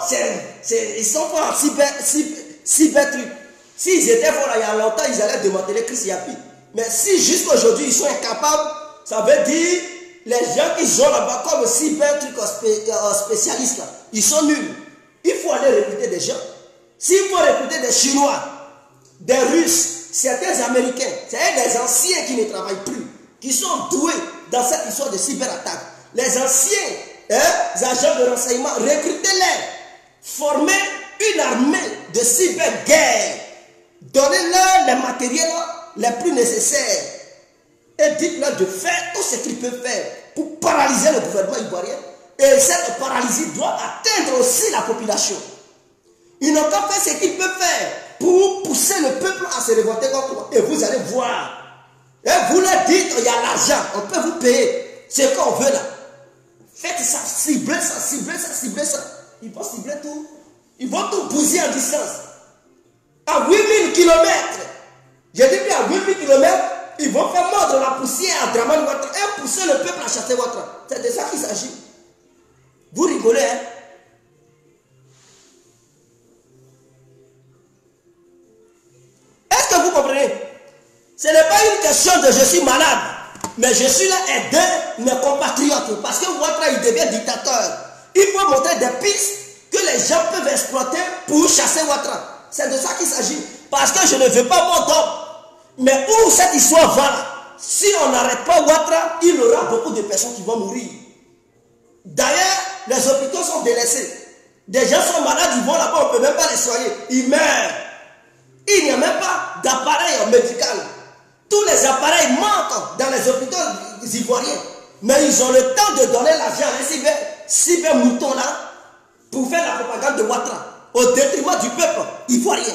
ils sont forts en cyber truc. S'ils étaient forts là, il y a longtemps, ils allaient démanteler Chris Yapi. Mais si jusqu'à aujourd'hui ils sont incapables, ça veut dire les gens qui sont là-bas comme cyber truc spécialistes là, ils sont nuls. Il faut aller recruter des gens. S'il faut recruter des Chinois, des Russes, certains Américains, c'est des anciens qui ne travaillent plus, qui sont doués dans cette histoire de cyberattaque. Les anciens agents de renseignement, recrutez-les, formez une armée de cyberguerre, donnez-leur les matériels les plus nécessaires et dites-leur de faire tout ce qu'ils peuvent faire pour paralyser le gouvernement ivoirien. Et cette paralysie doit atteindre aussi la population. Ils n'ont qu'à faire ce qu'ils peuvent faire pour pousser le peuple à se révolter contre moi. Et vous allez voir. Et vous leur dites, il y a l'argent, on peut vous payer ce qu'on veut là. Faites ça, ciblez ça, ciblez ça, ciblez ça. Ils vont cibler tout. Ils vont tout bousiller en distance. À 8000 km. J'ai dit bien à 8000 km, ils vont faire mordre la poussière à Draman Ouattara et pousser le peuple à chasser Ouattara. C'est de ça qu'il s'agit. Vous rigolez, hein? Est-ce que vous comprenez? Ce n'est pas une question de je suis malade, mais je suis là aider mes compatriotes. Parce que Ouattara, il devient dictateur. Il faut montrer des pistes que les gens peuvent exploiter pour chasser Ouattara. C'est de ça qu'il s'agit. Parce que je ne veux pas mort d'homme. Mais où cette histoire va là, si on n'arrête pas Ouattara, il y aura beaucoup de personnes qui vont mourir. D'ailleurs, les hôpitaux sont délaissés. Des gens sont malades, ils vont là-bas, on ne peut même pas les soigner. Ils meurent. Il n'y a même pas d'appareil médical. Tous les appareils manquent dans les hôpitaux ivoiriens. Mais ils ont le temps de donner l'argent à ces cyber moutons là pour faire la propagande de Ouattara au détriment du peuple ivoirien.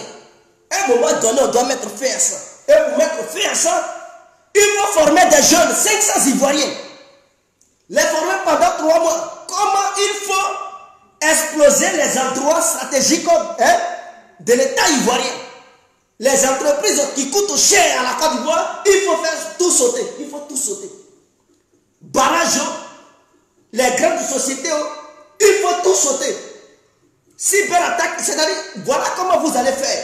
À un moment donné, on doit mettre fin à ça. Et pour mettre fin à ça, il faut former des jeunes, 500 Ivoiriens. Les former pendant 3 mois. Comment il faut exploser les endroits stratégiques de l'État ivoirien. Les entreprises qui coûtent cher à la Côte d'Ivoire, il faut faire tout sauter. Il faut tout sauter. Barrages, les grandes sociétés, il faut tout sauter. Cyberattaque, c'est-à-dire, voilà comment vous allez faire.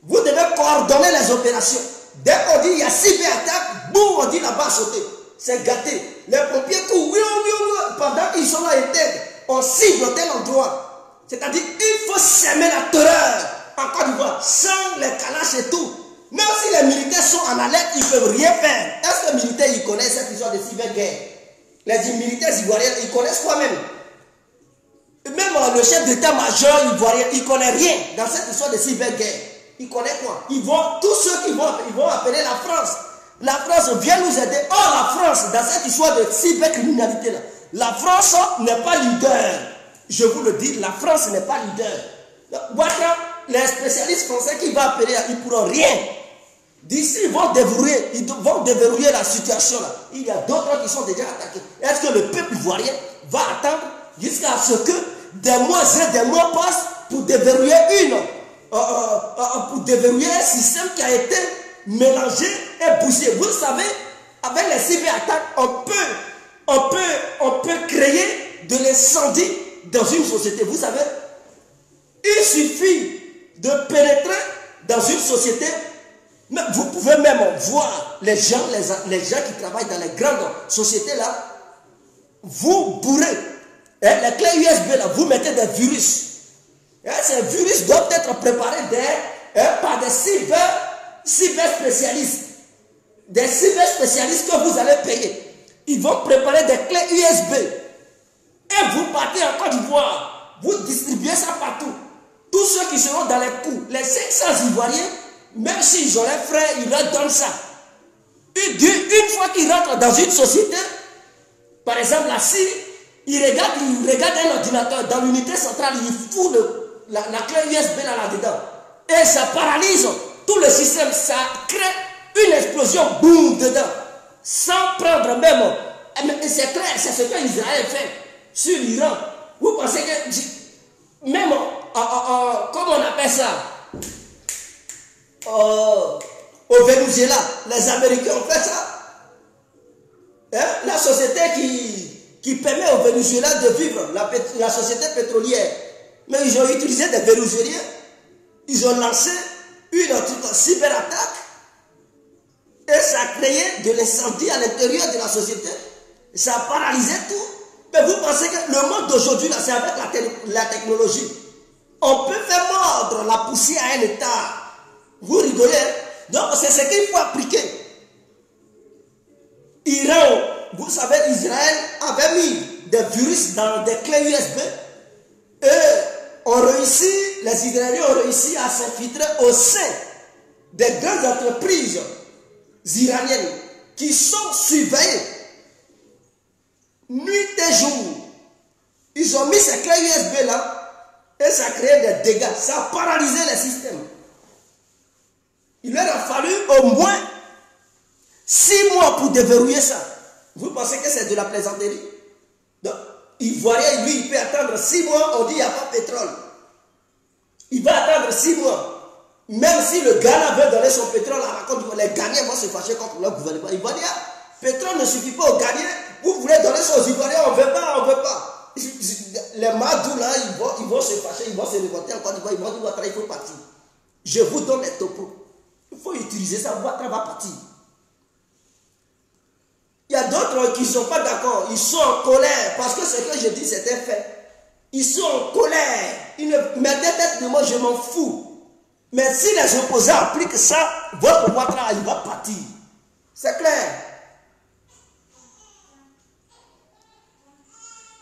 Vous devez coordonner les opérations. Dès qu'on dit il y a cyberattaque, boum, on dit là-bas sauter. C'est gâté. Les pompiers courent, pendant qu'ils sont là éteints, on cible tel endroit. C'est-à-dire, il faut semer la terreur en Côte d'Ivoire, sans les calaches et tout. Même si les militaires sont en alerte, ils ne peuvent rien faire. Est-ce que les militaires, ils connaissent cette histoire de cyberguerre? Les militaires ivoiriens, ils connaissent quoi même? Même le chef d'état-major ivoirien, il ne connaît rien dans cette histoire de cyberguerre. Il connaît quoi? Tous ceux qui vont appeler la France. La France vient nous aider. Or, la France, dans cette histoire de cybercriminalité-là, la France n'est pas leader. Je vous le dis, la France n'est pas leader. Ouattara, les spécialistes français qui vont appeler, ils ne pourront rien. D'ici, ils vont déverrouiller la situation là. Il y a d'autres qui sont déjà attaqués. Est-ce que le peuple ivoirien va attendre jusqu'à ce que des mois et des mois passent pour déverrouiller un système qui a été mélangé et bougé? Vous savez, avec les cyberattaques, on peut créer de l'incendie dans une société. Vous savez, il suffit de pénétrer dans une société. Mais vous pouvez même voir les gens qui travaillent dans les grandes sociétés là, vous bourrez les clés USB là, vous mettez des virus. Ces virus doivent être préparés par des cyber spécialistes. Des cyber spécialistes que vous allez payer. Ils vont préparer des clés USB. Et vous partez en Côte d'Ivoire. Vous distribuez ça partout. Tous ceux qui seront dans les coups, les 500 Ivoiriens, même s'ils ont les frères, ils leur donnent ça. Une fois qu'ils rentrent dans une société, par exemple la Syrie, ils regardent un ordinateur dans l'unité centrale, ils foutent la clé USB là-dedans. Et ça paralyse tout le système, ça crée une explosion, boum, dedans. Sans prendre même. C'est clair, c'est ce que Israël fait sur l'Iran. Vous pensez que, même, comment on appelle ça? Au Venezuela, les Américains ont fait ça. La société qui permet au Venezuela de vivre, la société pétrolière, Mais ils ont utilisé des verrouilleriens. Ils ont lancé une cyberattaque. Et ça a créé de l'incendie à l'intérieur de la société. Ça a paralysé tout. Mais vous pensez que le monde d'aujourd'hui, c'est avec la technologie. On peut faire mordre la poussière à un État. Vous rigolez. Donc c'est ce qu'il faut appliquer. Iran, vous savez, Israël avait mis des virus dans des clés USB. Et les Israéliens ont réussi à s'infiltrer au sein des grandes entreprises iraniennes qui sont surveillées nuit et jour. Ils ont mis ces clés USB là et ça a créé des dégâts. Ça a paralysé les systèmes. Il leur a fallu au moins 6 mois pour déverrouiller ça. Vous pensez que c'est de la plaisanterie? Donc, Ivoirien, lui, il peut attendre 6 mois, on dit qu'il n'y a pas de pétrole. Il va attendre 6 mois. Même si le Ghana veut donner son pétrole à la Côte d'Ivoire, les Ghanéens vont se fâcher contre leur gouvernement. Ils vont dire, pétrole ne suffit pas aux Ghanéens. Vous voulez donner ça aux Ivoiriens, on ne veut pas, on ne veut pas. Les Madou là, ils vont se fâcher, ils vont se révolter en Côte d'Ivoire, ils vont dire, il faut partir. Je vous donne les topos. Il faut utiliser ça, Ouattara va partir. Il y a d'autres qui ne sont pas d'accord, ils sont en colère, parce que ce que je dis, c'est un fait. Ils sont en colère. Mais peut-être que moi, je m'en fous. Mais si les opposants appliquent ça, votre Ouattara, il va partir. C'est clair.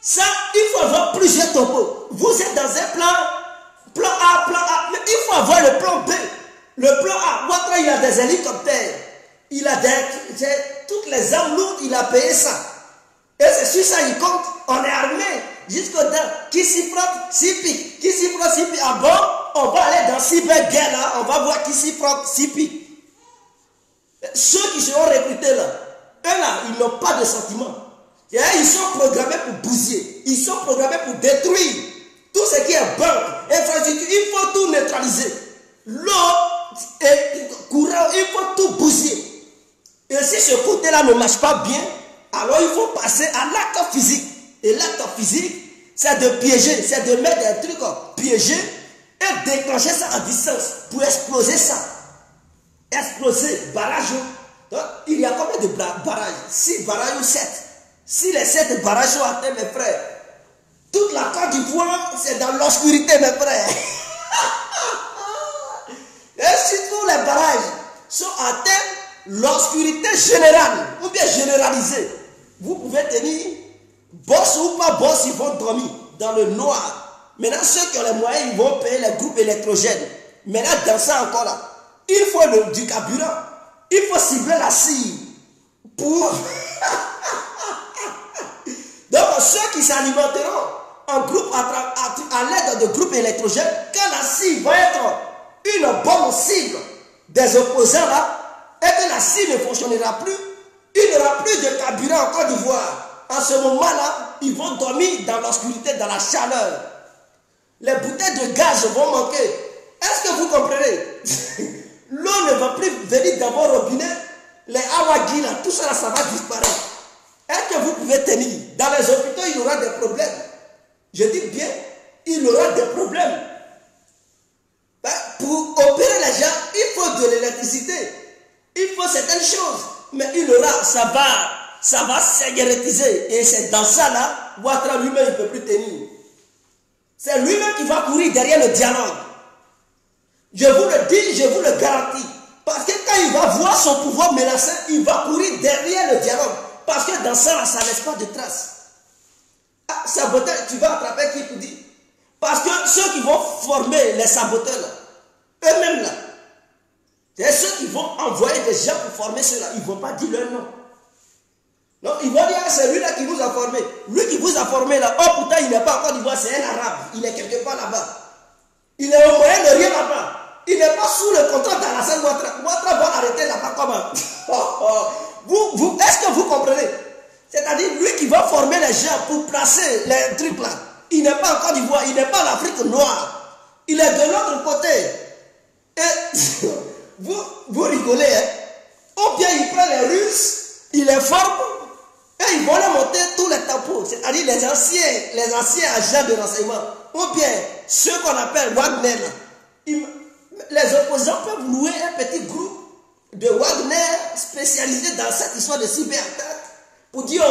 Ça, il faut avoir plusieurs topos. Vous êtes dans un plan A, mais il faut avoir le plan B. Le plan A, Ouattara, il a des hélicoptères. Il a toutes les armes lourdes, il a payé ça. Et c'est sur ça il compte. On est armé jusqu'au dents. Qui s'y frotte, s'y pique. Qui s'y frotte, s'y pique. Ah bon, on va aller dans cyber-guerre là. On va voir qui s'y frotte, s'y pique. Ceux qui seront recrutés là, eux là, ils n'ont pas de sentiments. Et ils sont programmés pour bousiller. Ils sont programmés pour détruire. Tout ce qui est banque, infrastructure, il faut tout neutraliser. L'eau et courant, il faut tout bousiller. Et si ce côté-là ne marche pas bien, alors il faut passer à l'acte physique. Et l'acte physique, c'est de piéger, c'est de mettre des trucs piégés et déclencher ça en distance pour exploser ça. Exploser, barrage. Donc, il y a combien de barrages? 6 barrages ou 7. Si les 7 barrages sont atteints, mes frères, toute la Côte d'Ivoire, c'est dans l'obscurité, mes frères. Et si tous les barrages sont atteints, l'obscurité générale, ou bien généralisée, vous pouvez tenir, boss ou pas boss, ils vont dormir dans le noir. Maintenant, ceux qui ont les moyens, ils vont payer les groupes électrogènes. Maintenant, dans ça encore là, il faut du carburant. Il faut cibler la cible pour... Donc, ceux qui s'alimenteront en groupe à l'aide de groupes électrogènes, quand la cible va être une bonne cible des opposants là, et que la cible ne fonctionnera plus, il n'y aura plus de carburant en Côte d'Ivoire. En ce moment-là, ils vont dormir dans l'obscurité, dans la chaleur. Les bouteilles de gaz vont manquer. Est-ce que vous comprenez? L'eau ne va plus venir dans vos robinets. Les awagi, là, tout ça, ça va disparaître. Est-ce que vous pouvez tenir? Dans les hôpitaux, il y aura des problèmes. Je dis bien, il y aura des problèmes. Ben, pour opérer les gens, il faut de l'électricité. Il faut certaines choses. Mais il aura, ça va s'énergiser. Et c'est dans ça là, Ouattara lui-même, il ne peut plus tenir. C'est lui-même qui va courir derrière le dialogue. Je vous le dis, je vous le garantis. Parce que quand il va voir son pouvoir menacé, il va courir derrière le dialogue. Parce que dans ça, ça ne laisse pas de traces. Ah, saboteur, tu vas attraper qui te dit? Parce que ceux qui vont former les saboteurs, eux-mêmes là, c'est ceux qui vont envoyer des gens pour former ceux-là. Ils ne vont pas dire leur nom. Non, ils vont dire, c'est lui là qui vous a formé. Lui qui vous a formé là, oh putain, il n'est pas encore d'Ivoire, c'est un arabe. Il est quelque part là-bas. Il est au moyen de rien là-bas. Il n'est pas sous le contrôle d'Alassane Ouattara. Ouattara va arrêter là-bas comment? Est-ce que vous comprenez? C'est-à-dire, lui qui va former les gens pour placer les trucs là. Il n'est pas encore d'Ivoire, il n'est pas en Afrique noire. Il est de l'autre côté. Et vous rigolez, hein? Ou bien il prend les Russes, il les forme, et ils vont leur monter tous les tampons. C'est-à-dire les anciens agents de renseignement. Ou bien ceux qu'on appelle Wagner, les opposants peuvent louer un petit groupe de Wagner spécialisé dans cette histoire de cyberattaque pour dire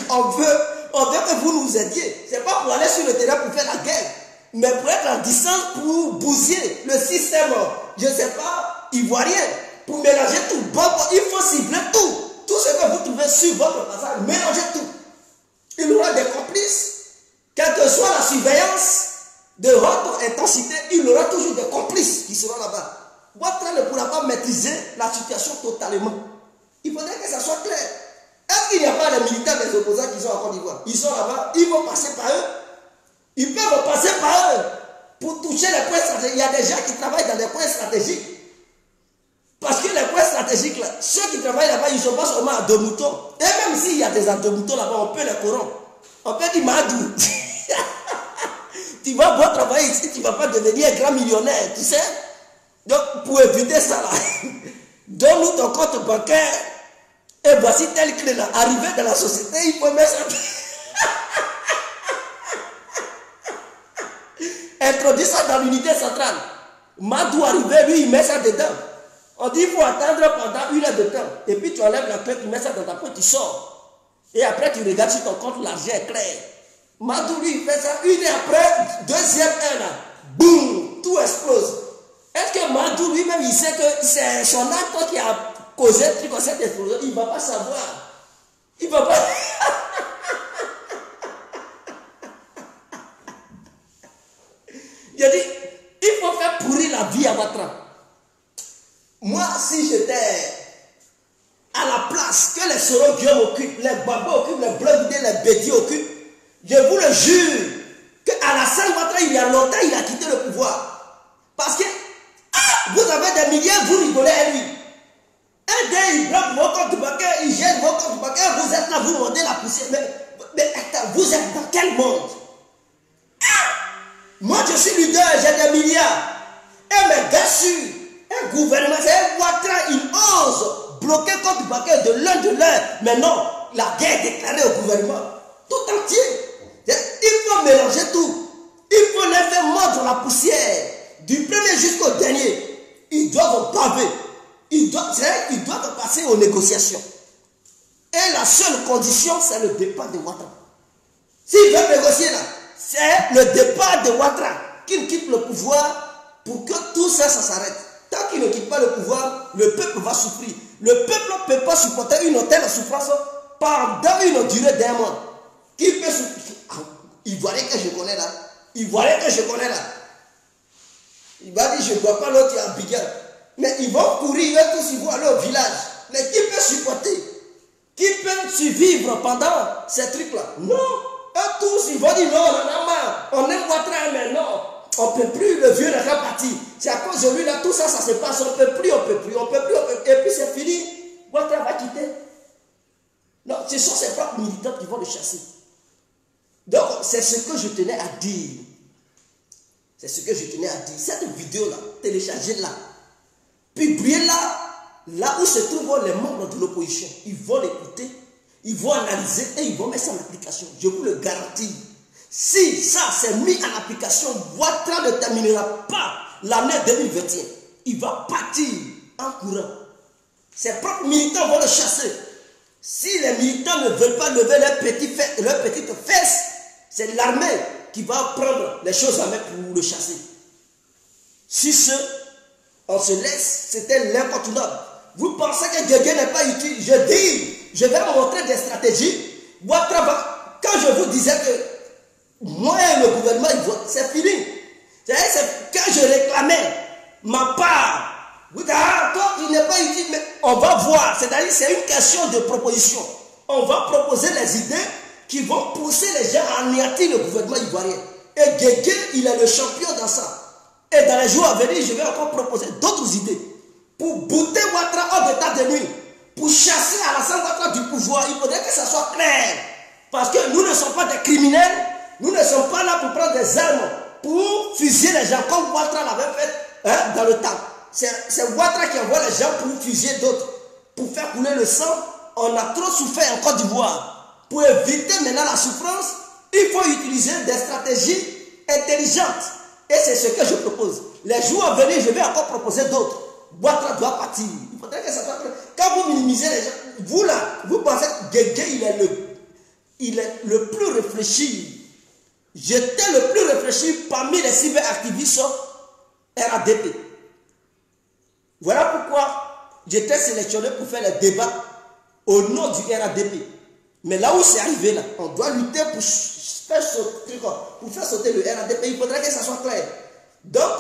on veut que vous nous aidiez. Ce n'est pas pour aller sur le terrain pour faire la guerre, mais pour être en distance pour bousiller le système, je ne sais pas, ivoirien, pour mélanger tout. Bon, il faut cibler tout. Tout ce que vous trouvez sur votre passage, mélangez tout. Il y aura des complices. Quelle que soit la surveillance de haute intensité, il y aura toujours des complices qui seront là-bas. Ouattara ne pourra pas maîtriser la situation totalement. Il faudrait que ça soit clair. Est-ce qu'il n'y a pas les militaires des opposants qui sont en Côte d'Ivoire? Ils sont là-bas, ils vont passer par eux. Ils peuvent passer par eux pour toucher les points stratégiques. Il y a des gens qui travaillent dans des points stratégiques. Parce que les points stratégiques, là, ceux qui travaillent là-bas, ils ne sont pas seulement à deux moutons. Et même s'il y a des à deux moutons là-bas, on peut les corrompre. On peut dire Madou. Tu vas bien travailler ici, tu ne vas pas devenir un grand millionnaire, tu sais. Donc, pour éviter ça, là, donne-nous ton compte bancaire et voici tel clé là. Arrivé dans la société, il faut mettre ça. Introduire ça dans l'unité centrale. Madou arrivé, lui, il met ça dedans. On dit qu'il faut attendre pendant 1 heure de temps. Et puis tu enlèves la clé, tu mets ça dans ta poche, tu sors. Et après, tu regardes sur ton compte, l'argent est clair. Madou, lui, il fait ça 1 heure après, deuxième heure, là, boum, tout explose. Est-ce que Madou lui-même, il sait que c'est son acte qui a causé le truc comme cette explosion? Il ne va pas savoir. Il ne va pas. Il a dit, il faut faire pourrir la vie à Ouattara. Moi, si j'étais à la place que les Soro Guillaume occupent, les Baba occupent, les Blondin, les Bédi occupent, je vous le jure qu'à la Salle Ouattara, il y a longtemps, il a quitté le pouvoir. Parce que vous avez des milliers, vous rigolez à lui. Un gars, il bloque vos comptes bancaires, il gêne vos comptes bancaires, vous êtes là, vous demandez la poussière. Mais attends, vous êtes dans quel monde? Moi, je suis leader, j'ai des milliards. Et mes gars sûrs, un gouvernement, c'est un Ouattara, il ose bloquer compte bancaire de l'un de l'un. Mais non, la guerre est déclarée au gouvernement. Tout entier. Il faut mélanger tout. Il faut les faire mordre la poussière. Du premier jusqu'au dernier. Ils doivent braver. Ils doivent passer aux négociations. Et la seule condition, c'est le départ de Ouattara. S'ils veulent négocier là, c'est le départ de Ouattara qu'il quitte le pouvoir pour que tout ça, ça s'arrête. Tant qu'il ne quitte pas le pouvoir, le peuple va souffrir. Le peuple ne peut pas supporter une telle souffrance pendant une durée d'un mois. Qui peut souffrir? Ivoirien que je connais là. Ivoirien que je connais là. Il va dire, je ne vois pas l'autre à Abidjan. Mais ils vont courir, ils vont tous, ils vont aller au village. Mais qui peut supporter? Qui peut survivre pendant ces trucs-là? Non. Eux tous, ils vont dire, non, on en a marre. On aime Ouattara, mais non. On ne peut plus, le vieux n'est pas parti. C'est à cause de lui, là, tout ça, ça se passe. On ne peut plus, on ne peut plus, on ne peut plus, on peut plus. Et puis c'est fini. Ouattara va quitter. Non, ce sont ses propres militants qui vont le chasser. Donc, c'est ce que je tenais à dire. C'est ce que je tenais à dire. Cette vidéo-là, téléchargez-la. Publiez-la là où se trouvent les membres de l'opposition. Ils vont l'écouter, ils vont analyser et ils vont mettre ça en application. Je vous le garantis. Si ça s'est mis en application, Ouattara ne terminera pas l'année 2021. Il va partir en courant. Ses propres militants vont le chasser. Si les militants ne veulent pas lever leurs petites fesses, c'est l'armée qui va prendre les choses en main pour le chasser. Si on se laisse, c'était l'incontournable. Vous pensez que Guégué n'est pas utile? Je dis, je vais vous montrer des stratégies. Ouattara va, quand je vous disais que moi et le gouvernement, c'est fini. C'est quand je réclamais ma part. Toi, il n'est pas utile, mais on va voir. C'est-à-dire, c'est une question de proposition. On va proposer les idées qui vont pousser les gens à anéantir le gouvernement ivoirien. Et Guégué, il est le champion dans ça. Et dans les jours à venir, je vais encore proposer d'autres idées pour bouter Ouattara hors d'état de nuit, pour chasser Alassane Ouattara du pouvoir. Il faudrait que ça soit clair. Parce que nous ne sommes pas des criminels, nous ne sommes pas là pour prendre des armes, pour fusiller les gens comme Ouattara l'avait fait dans le temps. C'est Ouattara qui envoie les gens pour fusiller d'autres, pour faire couler le sang. On a trop souffert en Côte d'Ivoire. Pour éviter maintenant la souffrance, il faut utiliser des stratégies intelligentes. Et c'est ce que je propose. Les jours à venir, je vais encore proposer d'autres. Ouattara doit partir. Il faudrait que ça soit clair. Quand vous minimisez les gens, vous là, vous pensez que Guégué, il est le plus réfléchi. J'étais le plus réfléchi parmi les cyberactivistes RADP. Voilà pourquoi j'étais sélectionné pour faire les débats au nom du RADP. Mais là où c'est arrivé, là, on doit lutter pour faire sauter le RADP. Il faudrait que ça soit clair. Donc,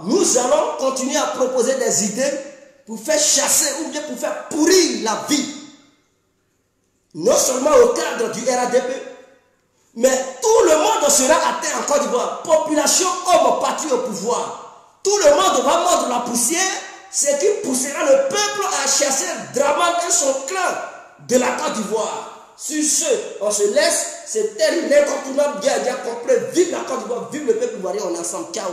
nous allons continuer à proposer des idées pour faire chasser ou bien pour faire pourrir la vie. Non seulement au cadre du RADP, mais tout le monde sera atteint en Côte d'Ivoire. Population comme parti au pouvoir. Tout le monde va mordre la poussière, ce qui poussera le peuple à chasser Dramane et son clan de la Côte d'Ivoire. Sur ce, on se laisse. C'était l'incontournable guerre complet. Vive la Côte d'Ivoire, vive le peuple ivoirien, on est ensemble. Ciao.